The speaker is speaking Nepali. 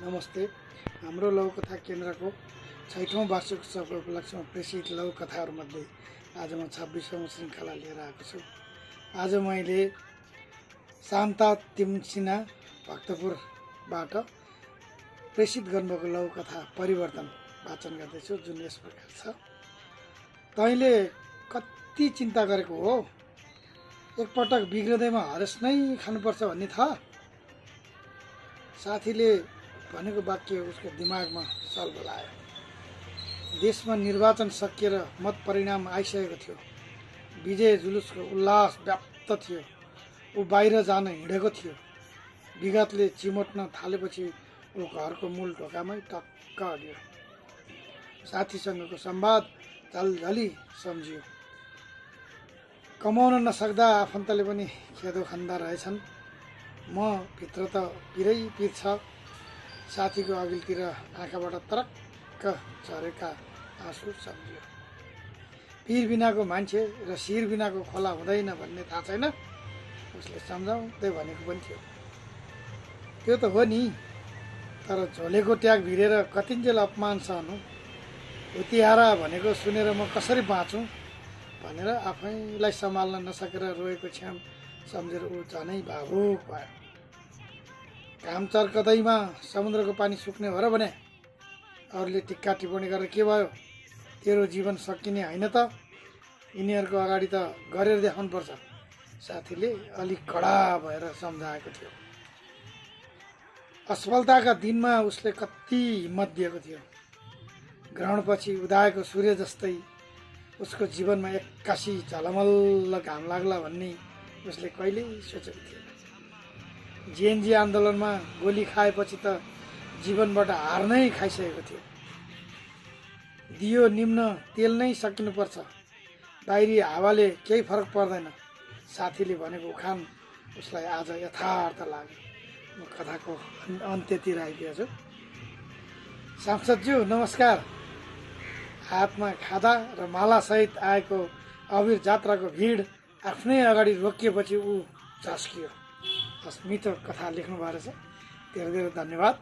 नमस्ते। हाम्रो लघुकथा केन्द्रको 6औं वार्षिक उत्सवको उपलक्ष्यमा प्रेषित लघुकथाहरूमध्ये आज म 26औं श्रृङ्खला लिएर आएको छु। आज मैले शान्ता तिमसिना भक्तपुरबाट प्रेषित गर्नुभएको लघुकथा परिवर्तन वाचन गर्दैछु, जुन यस प्रकार छ। तैँले कति चिन्ता गरेको हो, एकपटक बिग्रदैमा हरेस नै खानुपर्छ भन्ने थाहा। साथीले भनेको वाक्य उसको दिमागमा सलबल आयो। देशमा निर्वाचन सकिएर मत परिणाम आइसकेको थियो। विजय जुलुसको उल्लास व्याप्त थियो। ऊ बाहिर जान हिँडेको थियो। विगतले चिमोट्न थालेपछि ऊ घरको मूल ढोकामै टक्क अड्यो। साथीसँगको संवाद झलझली सम्झियो। कमाउन नसक्दा आफन्तले पनि खेदो खान्दा रहेछन्। म भित्र त पिरै पिर छ। साथीको अघिल्तिर आँखाबाट तरक्क झरेका आँसु सम्झियो। पिर बिनाको मान्छे र शिर बिनाको खोला हुँदैन भन्ने थाहा छैन। उसले सम्झाउँदै भनेको पनि थियो। त्यो त हो नि, तर झोलेको ट्याग भिरेर कतिन्जेल अपमान सहनु। उतिहारा भनेको सुनेर म कसरी बाँचुँ भनेर आफैलाई सम्हाल्न नसकेर रोएको क्षण सम्झेर ऊ झनै भावुक भयो। घाम चर्कदैमा समुद्रको पानी सुक्ने हो र भने अरूले टिक्का टिप्पणी गरेर के भयो, तेरो जीवन सकिने होइन त, यिनीहरूको अगाडि त गरेर देखाउनुपर्छ, साथीले अलिक कडा भएर सम्झाएको थियो। असफलताका दिनमा उसले कति हिम्मत दिएको थियो। ग्रहणपछि उदाएको सूर्य जस्तै उसको जीवनमा एक्कासी झलमल्ल घाम लाग्ला भन्ने उसले कहिल्यै सोचेको थिएन। जेएनजी आन्दोलनमा गोली खाएपछि त जीवनबाट हार नै खाइसकेको थियो। दियो निम्न तेल नै सकिनुपर्छ, बाहिरी हावाले केही फरक पर्दैन, साथीले भनेको उखान उसलाई आज यथार्थ लाग्यो। म कथाको अन्त्यतिर आइपुगेछु। सांसदज्यू नमस्कार। हातमा खादा र मालासहित आएको अबिर जात्राको भिड आफ्नै अगाडि रोकिएपछि ऊ झस्कियो। मिठो कथा लेख्नु भएको रहेछ, धेरै धेरै धन्यवाद।